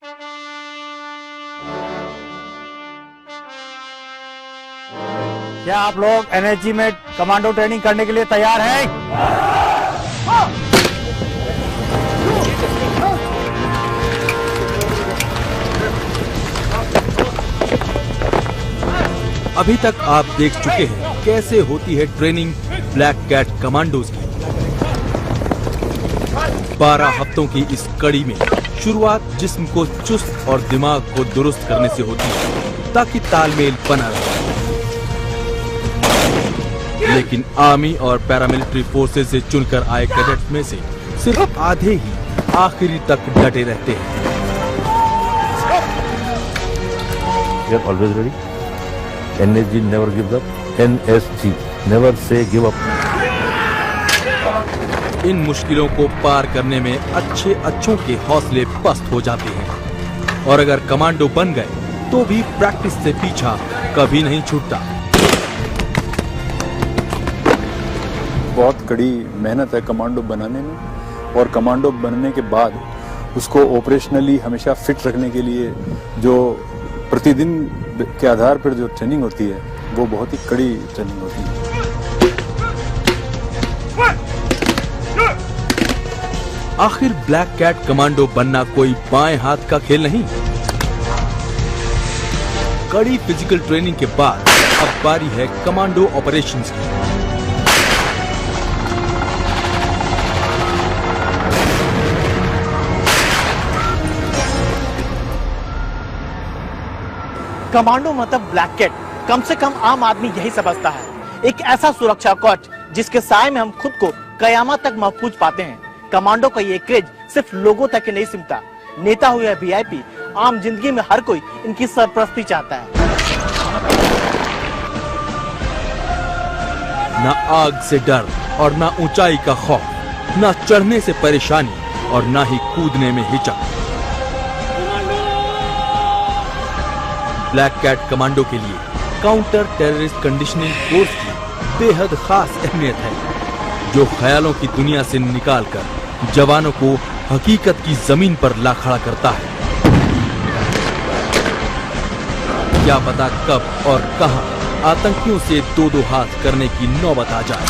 क्या आप लोग एनएसजी में कमांडो ट्रेनिंग करने के लिए तैयार हैं? अभी तक आप देख चुके हैं कैसे होती है ट्रेनिंग ब्लैक कैट कमांडोज की। 12 हफ्तों की इस कड़ी में शुरुआत जिस्म को चुस्त और दिमाग को दुरुस्त करने से होती है ताकि तालमेल बना रहे। लेकिन आर्मी और पैरामिलिट्री फोर्सेज से चुनकर आए कैडेट्स में से सिर्फ आधे ही आखिरी तक डटे रहते हैं। We are always ready. NSG never gives up. NSG never say give up. इन मुश्किलों को पार करने में अच्छों के हौसले पस्त हो जाते हैं और अगर कमांडो बन गए तो भी प्रैक्टिस से पीछा कभी नहीं छूटता। बहुत कड़ी मेहनत है कमांडो बनाने में, और कमांडो बनने के बाद उसको ऑपरेशनली हमेशा फिट रखने के लिए जो प्रतिदिन के आधार पर जो ट्रेनिंग होती है वो बहुत ही कड़ी ट्रेनिंग होती है। आखिर ब्लैक कैट कमांडो बनना कोई बाएं हाथ का खेल नहीं। कड़ी फिजिकल ट्रेनिंग के बाद अब बारी है कमांडो ऑपरेशंस की। कमांडो मतलब ब्लैक कैट, कम से कम आम आदमी यही समझता है। एक ऐसा सुरक्षा कवच जिसके साए में हम खुद को कयामत तक महफूज पाते हैं। कमांडो का ये क्रेज सिर्फ लोगों तक ही नहीं सिमटा, नेता हो या वीआईपी, आम जिंदगी में हर कोई इनकी सरपरस्ती चाहता है। ना आग से डर और ना ऊंचाई का खौफ, ना चढ़ने से परेशानी और ना ही कूदने में हिचक। ब्लैक कैट कमांडो के लिए काउंटर टेररिस्ट कंडीशनिंग कोर्स की बेहद खास अहमियत है, जो ख्यालों की दुनिया से निकालकर जवानों को हकीकत की जमीन पर ला खड़ा करता है। क्या पता कब और कहां आतंकियों से दो हाथ करने की नौबत आ जाए।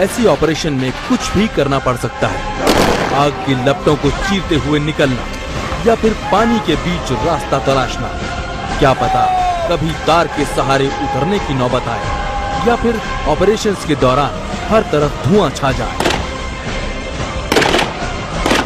ऐसी ऑपरेशन में कुछ भी करना पड़ सकता है। आग की लपटों को चीरते हुए निकलना या फिर पानी के बीच रास्ता तलाशना। क्या पता कभी तार के सहारे उतरने की नौबत आए या फिर ऑपरेशंस के दौरान हर तरफ धुआं छा जाए।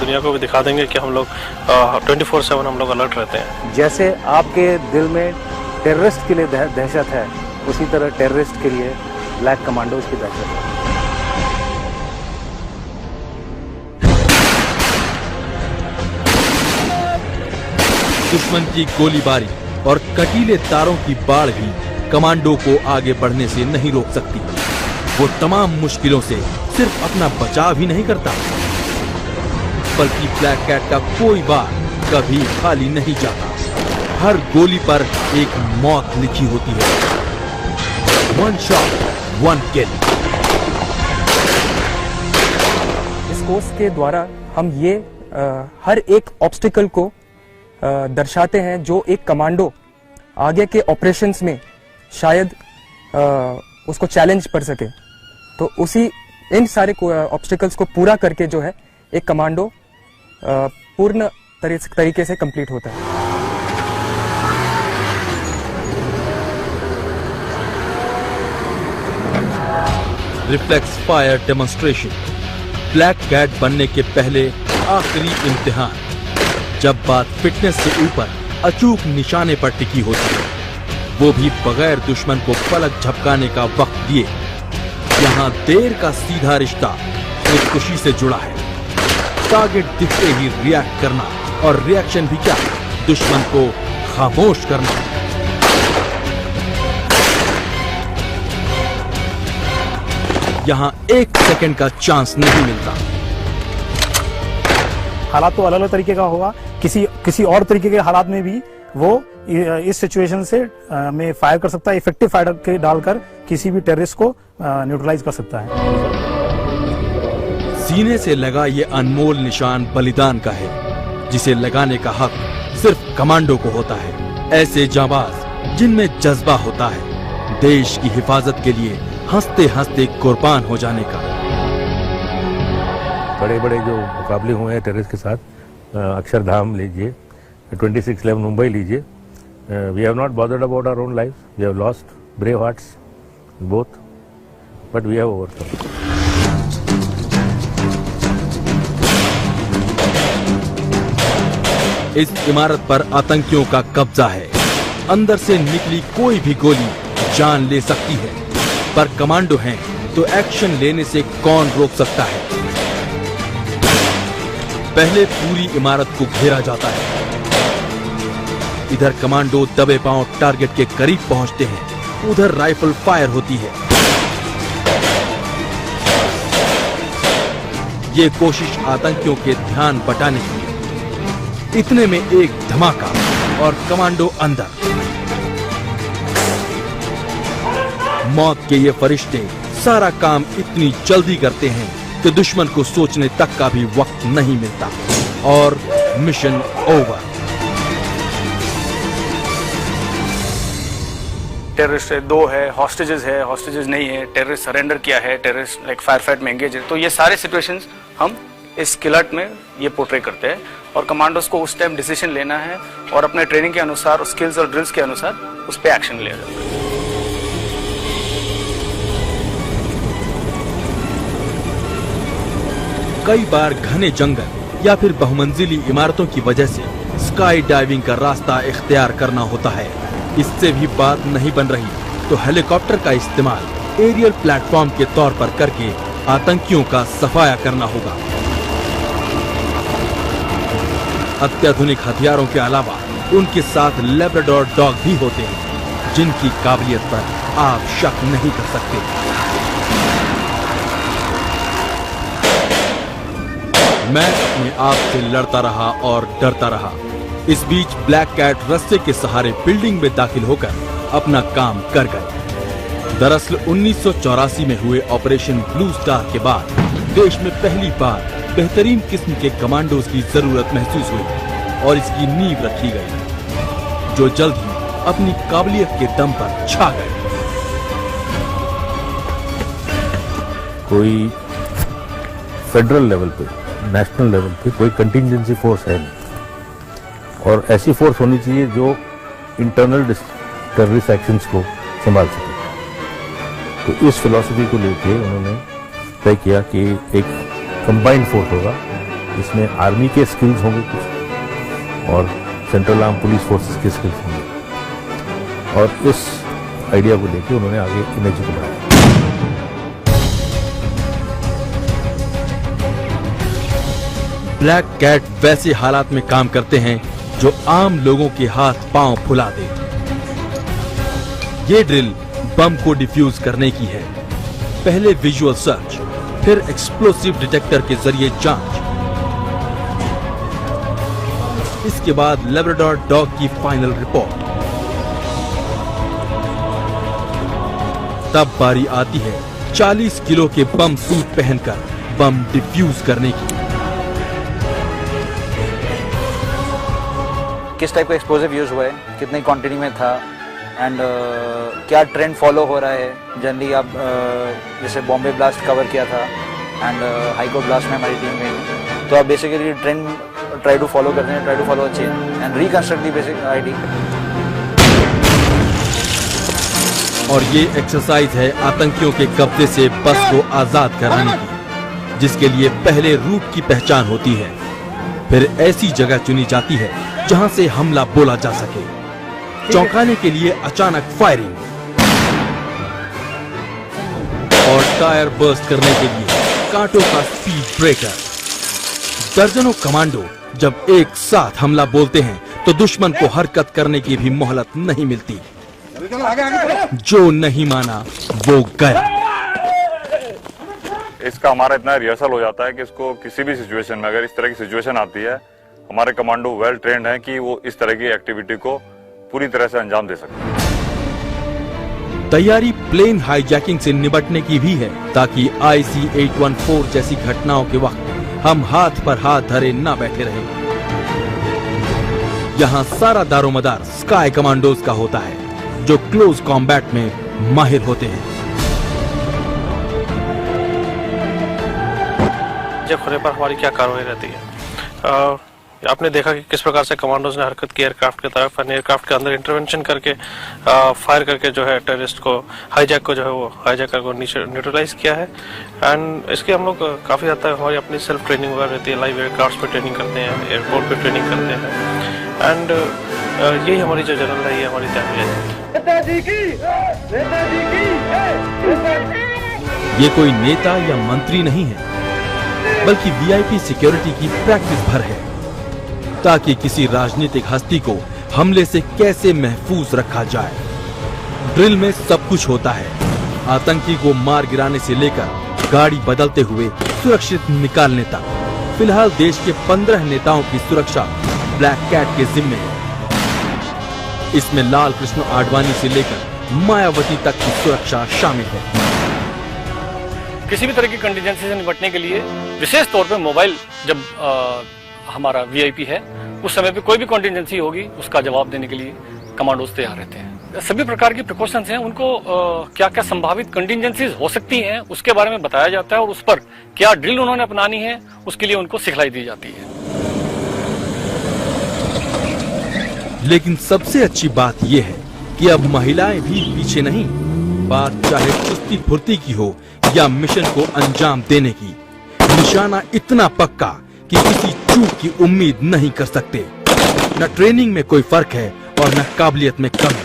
दुनिया को भी दिखा देंगे कि हम लोग 24/7 हम लोग अलर्ट रहते हैं। जैसे आपके दिल में टेररिस्ट के लिए दहशत है, उसी तरह टेररिस्ट के लिए ब्लैक कमांडोज की दहशत है। दुश्मन की गोलीबारी और कटीले तारों की बाढ़ भी कमांडो को आगे बढ़ने से नहीं रोक सकती। वो तमाम मुश्किलों से सिर्फ अपना बचाव ही नहीं करता, बल्कि ब्लैक कैट का कोई बार कभी खाली नहीं जाता। हर गोली पर एक मौत लिखी होती है। 1 शॉट 1 किल। इस कोर्स के द्वारा हम ये हर एक ऑब्स्टिकल को दर्शाते हैं जो एक कमांडो आगे के ऑपरेशंस में शायद उसको चैलेंज कर सके। तो इन सारे ऑब्स्टिकल्स को पूरा करके जो है एक कमांडो पूर्ण तरीके से कंप्लीट होता है। Reflex fire demonstration, black cat बनने के पहले आखिरी इम्तिहान, जब बात फिटनेस से ऊपर अचूक निशाने पर टिकी होती है, वो भी बगैर दुश्मन को पलक झपकाने का वक्त दिए। यहाँ देर का सीधा रिश्ता खुदकुशी से जुड़ा है। टारगेट दिखते ही रिएक्ट करना, और रिएक्शन भी क्या, दुश्मन को खामोश करना। यहाँ 1 सेकंड का चांस नहीं मिलता। हालात तो अलग अलग तरीके का होगा, किसी और तरीके के हालात में भी वो इस सिचुएशन से में फायर कर सकता है, इफेक्टिव फायर के डालकर किसी भी टेररिस्ट को न्यूट्रलाइज कर सकता है। सीने से लगा ये अनमोल निशान बलिदान का है। जिसे लगाने का हक सिर्फ कमांडो को होता है। ऐसे जांबाज जिनमें जज्बा होता है देश की हिफाजत के लिए हंसते हंसते कुर्बान हो जाने का। बड़े बड़े जो मुकाबले हुए हैं टेररिस्ट के साथ, अक्षरधाम लीजिए, 26/11 मुंबई लीजिए, we have not bothered about our own life, we have lost brave hearts both, but we have overcome. इस इमारत पर आतंकियों का कब्जा है। अंदर से निकली कोई भी गोली जान ले सकती है, पर कमांडो हैं तो एक्शन लेने से कौन रोक सकता है। पहले पूरी इमारत को घेरा जाता है। इधर कमांडो दबे पांव टारगेट के करीब पहुंचते हैं, उधर राइफल फायर होती है। ये कोशिश आतंकियों के ध्यान बटाने की। इतने में एक धमाका और कमांडो अंदर। मौत के ये फरिश्ते सारा काम इतनी जल्दी करते हैं कि दुश्मन को सोचने तक का भी वक्त नहीं मिलता और मिशन ओवर। टेररिस्ट दो है, हॉस्टेजेस है, हॉस्टेजेस नहीं है, टेररिस्ट सरेंडर किया है, टेररिस्ट लाइक फायर फाइट में एंगेज है। तो ये सारे सिचुएशंस हम इस किलट में ये पोर्ट्रे करते हैं और कमांडोज को उस टाइम डिसीजन लेना है और अपने ट्रेनिंग के अनुसार, स्किल्स और ड्रिल्स के अनुसार उस पर एक्शन लिया जाता है। कई बार घने जंगल या फिर बहुमंजिली इमारतों की वजह से स्काई डाइविंग का रास्ता इख्तियार करना होता है। इससे भी बात नहीं बन रही तो हेलीकॉप्टर का इस्तेमाल एरियल प्लेटफॉर्म के तौर पर करके आतंकियों का सफाया करना होगा। अत्याधुनिक हथियारों के अलावा उनके साथ लैब्राडोर डॉग भी होते हैं, जिनकी काबिलियत पर आप शक नहीं कर सकते। मैं अपने आप से लड़ता रहा और डरता रहा। इस बीच ब्लैक कैट रस्ते के सहारे बिल्डिंग में दाखिल होकर अपना काम कर गए। दरअसल 1984 में हुए ऑपरेशन ब्लू स्टार के बाद देश में पहली बार बेहतरीन किस्म के कमांडोज की जरूरत महसूस हुई और इसकी नींव रखी गई, जो जल्द ही अपनी काबिलियत के दम पर छा गए। कोई फेडरल लेवल पे, नेशनल लेवल पे कोई कंटिंजेंसी फोर्स है नहीं, और ऐसी फोर्स होनी चाहिए जो इंटरनल टेररिस्ट एक्शंस को संभाल सके। तो इस फिलॉसफी को लेके उन्होंने तय किया कि एक कंबाइंड फोर्स होगा, जिसमें आर्मी के स्किल्स होंगे कुछ और सेंट्रल आर्म पुलिस फोर्सेस के स्किल्स होंगे, और इस आइडिया को लेके उन्होंने आगे एनर्जी को बढ़ाया। ब्लैक कैट वैसे हालात में काम करते हैं जो आम लोगों के हाथ पांव फुला दे। ये ड्रिल बम को डिफ्यूज करने की है। पहले विजुअल सर्च, फिर एक्सप्लोसिव डिटेक्टर के जरिए जांच, इसके बाद लैब्राडोर डॉग की फाइनल रिपोर्ट। तब बारी आती है 40 किलो के बम सूट पहनकर बम डिफ्यूज करने की। किस टाइप का एक्सप्लोजिव यूज हुआ है, कितनी क्वांटिटी में था, एंड क्या ट्रेंड फॉलो हो रहा है। जनरली आप जैसे बॉम्बे ब्लास्ट कवर किया था एंड हाइको ब्लास्ट में हमारी टीम में, तो आप basically trend try to follow करते हैं, ट्राई टू फॉलो अच्छी and reconstruct the basic idea. और ये एक्सरसाइज है आतंकियों के कब्जे से बस को आजाद कराने की, जिसके लिए पहले रूट की पहचान होती है, फिर ऐसी जगह चुनी जाती है जहां से हमला बोला जा सके। चौंकाने के लिए अचानक फायरिंग और टायर बर्स्ट करने के लिए कांटों का स्पीड ब्रेकर। दर्जनों कमांडो जब एक साथ हमला बोलते हैं तो दुश्मन को हरकत करने की भी मोहलत नहीं मिलती। जो नहीं माना वो गया। इसका हमारा इतना रिहर्सल हो जाता है कि इसको किसी भी सिचुएशन में, अगर इस तरह की सिचुएशन आती है, हमारे कमांडो वेल ट्रेंड हैं कि वो इस तरह की एक्टिविटी को पूरी तरह से अंजाम दे सकते हैं। तैयारी प्लेन हाईजैकिंग से निपटने की भी है, ताकि IC-814 जैसी घटनाओं के वक्त हम हाथ पर हाथ धरे न बैठे रहे। यहाँ सारा दारोमदार स्काई कमांडोज का होता है, जो क्लोज कॉम्बैट में माहिर होते हैं। खुले पर हमारी क्या कार्रवाई रहती है। आपने देखा कि किस प्रकार से कमांडोज ने हरकत की एयरक्राफ्ट की तरफ, एयरक्राफ्ट के अंदर इंटरवेंशन करके फायर करके जो है टेररिस्ट को हाईजैक को जो है वो हाईजैकर को न्यूट्रलाइज किया है। एंड इसकी हम लोग काफ़ी हद तक हमारी अपनी सेल्फ ट्रेनिंग वगैरह रहती है, लाइव एयरक्राफ्ट पे ट्रेनिंग करते हैं, एयरपोर्ट पे ट्रेनिंग करते हैं। एंड यही हमारी जो जनरल है, ये हमारी ये कोई नेता या मंत्री नहीं है, बल्कि वीआईपी सिक्योरिटी की प्रैक्टिस भर है, ताकि किसी राजनीतिक हस्ती को हमले से कैसे महफूज रखा जाए। ड्रिल में सब कुछ होता है, आतंकी को मार गिराने से लेकर गाड़ी बदलते हुए सुरक्षित निकालने तक। फिलहाल देश के 15 नेताओं की सुरक्षा ब्लैक कैट के जिम्मे है। इसमें लाल कृष्ण आडवाणी से लेकर मायावती तक की सुरक्षा शामिल है। किसी भी तरह की कंटीजेंसी से निपटने के लिए विशेष तौर पर मोबाइल, जब हमारा वीआईपी है, उस समय पे कोई भी कंटीजेंसी होगी उसका जवाब देने के लिए कमांडोज तैयार रहते हैं। सभी प्रकार की प्रिकॉशंस हैं, उनको क्या क्या संभावित कंटीजेंसीज हो सकती हैं उसके बारे में बताया जाता है, और उस पर क्या ड्रिल उन्होंने अपनानी है उसके लिए उनको सिखलाई दी जाती है। लेकिन सबसे अच्छी बात यह है कि अब महिलाएं भी पीछे नहीं। बात चाहे चुस्ती फुर्ती की हो या मिशन को अंजाम देने की, निशाना इतना पक्का कि किसी चूक की उम्मीद नहीं कर सकते। न ट्रेनिंग में कोई फर्क है और न काबिलियत में कमी।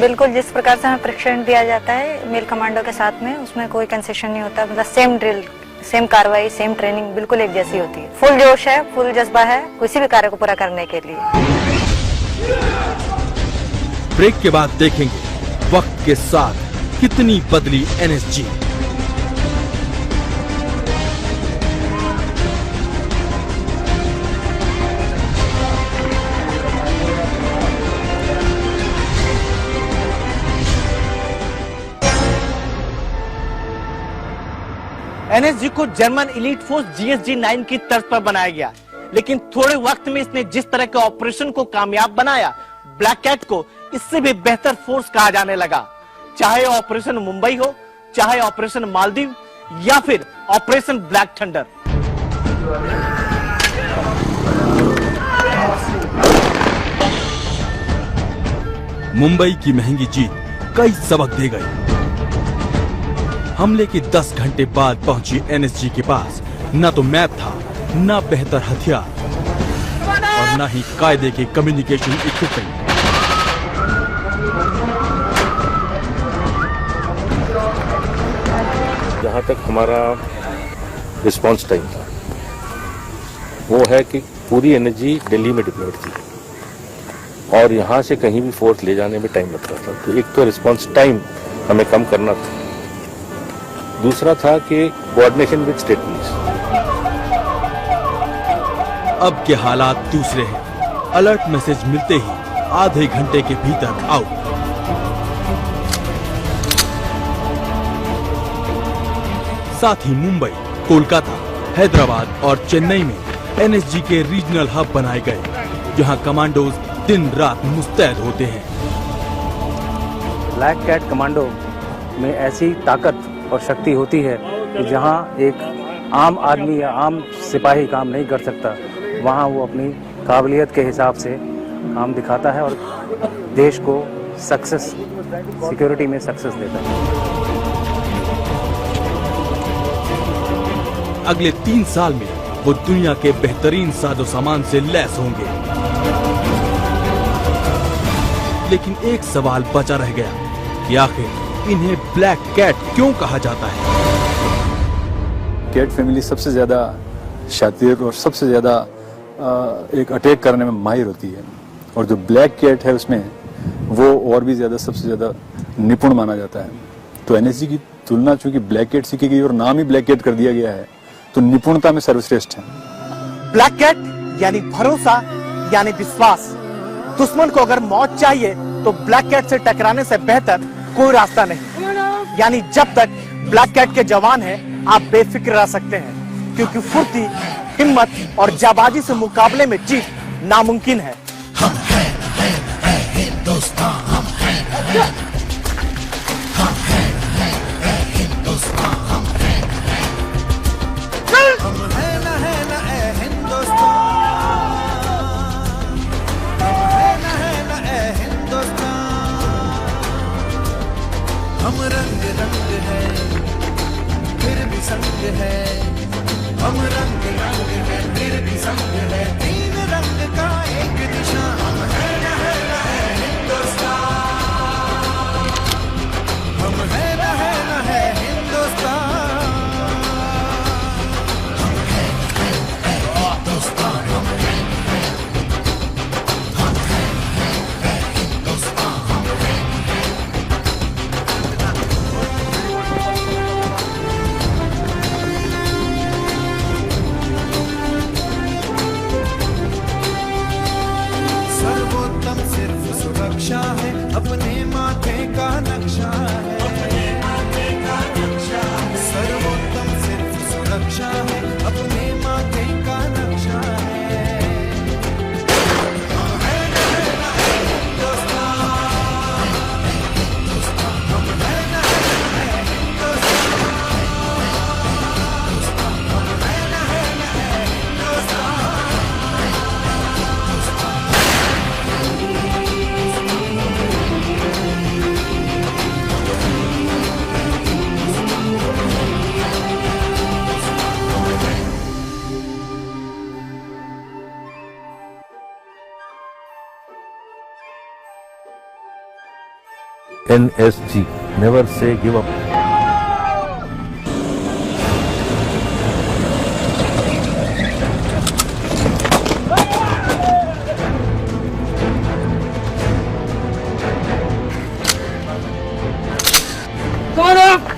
बिल्कुल जिस प्रकार से हमें प्रशिक्षण दिया जाता है मेल कमांडो के साथ में, उसमें कोई कंसेशन नहीं होता। मतलब सेम ड्रिल, सेम कार्रवाई, सेम ट्रेनिंग बिल्कुल एक जैसी होती है। फुल जोश है, फुल जज्बा है किसी भी कार्य को पूरा करने के लिए। ब्रेक के बाद देखेंगे वक्त के साथ कितनी बदली एनएसजी। एनएसजी को जर्मन एलीट फोर्स जीएसजी 9 की तर्ज पर बनाया गया, लेकिन थोड़े वक्त में इसने जिस तरह के ऑपरेशन को कामयाब बनाया, ब्लैक कैट को इससे भी बेहतर फोर्स कहा जाने लगा। चाहे ऑपरेशन मुंबई हो, चाहे ऑपरेशन मालदीव या फिर ऑपरेशन ब्लैक थंडर। मुंबई की महंगी जीत कई सबक दे गई। हमले के 10 घंटे बाद पहुंची एनएसजी के पास न तो मैप था, न बेहतर हथियार और न ही कायदे के कम्युनिकेशन इक्विपमेंट। जहाँ तक हमारा रिस्पांस टाइम था, वो है कि पूरी एनर्जी दिल्ली में डिप्लॉयड थी और यहाँ से कहीं भी फोर्स ले जाने में टाइम लगता था। तो एक तो रिस्पांस टाइम हमें कम करना था, दूसरा था कि कोऑर्डिनेशन विद स्टेट पुलिस। अब के हालात दूसरे हैं। अलर्ट मैसेज मिलते ही आधे घंटे के भीतर आउट। साथ ही मुंबई, कोलकाता, हैदराबाद और चेन्नई में एनएसजी के रीजनल हब बनाए गए, जहां कमांडोज दिन रात मुस्तैद होते हैं। ब्लैक कैट कमांडो में ऐसी ताकत और शक्ति होती है कि जहां एक आम आदमी या आम सिपाही काम नहीं कर सकता, वहां वो अपनी काबिलियत के हिसाब से काम दिखाता है और देश को सक्सेस, सिक्योरिटी में सक्सेस देता है। अगले 3 साल में वो दुनिया के बेहतरीन साजो सामान से लैस होंगे। लेकिन एक सवाल बचा रह गया कि आखिर इन्हें ब्लैक कैट क्यों कहा जाता है? कैट फैमिली सबसे ज्यादा शातिर और सबसे ज्यादा एक अटैक करने में माहिर होती है, और जो ब्लैक कैट है उसमें वो और भी ज्यादा सबसे ज्यादा निपुण माना जाता है। तो एनएसजी की तुलना चूंकि ब्लैक कैट से की गई और नाम ही ब्लैक कैट कर दिया गया है, तो निपुणता में सर्वश्रेष्ठ है। ब्लैक कैट यानी भरोसा, यानी विश्वास। दुश्मन को अगर मौत चाहिए तो ब्लैक कैट से टकराने से बेहतर कोई रास्ता नहीं। यानी जब तक ब्लैक कैट के जवान हैं, आप बेफिक्र रह सकते हैं, क्योंकि फुर्ती, हिम्मत और जाबाजी से मुकाबले में जीत नामुमकिन है। हम रंग रंग है फिर भी संग है, हम रंग रंग है फिर भी संग है, तीन रंग का एक निशान, हम है न है हिंदुस्तान, हम है न है हिंदुस्तान, हम है हिंदुस्तान, हम है हिंदुस्तान, हम है। सर्वोत्तम सिर्फ सुरक्षा है, अपने माथे का नक्शा है, अपने माथे का नक्शा है, सर्वोत्तम सिर्फ सुरक्षा है, अपने माथे का नक्शा है, हम है न है हिंदुस्तान, हम है न है हिंदुस्तान, हम है न है Hindustan. NSG, never say give up. Come on up!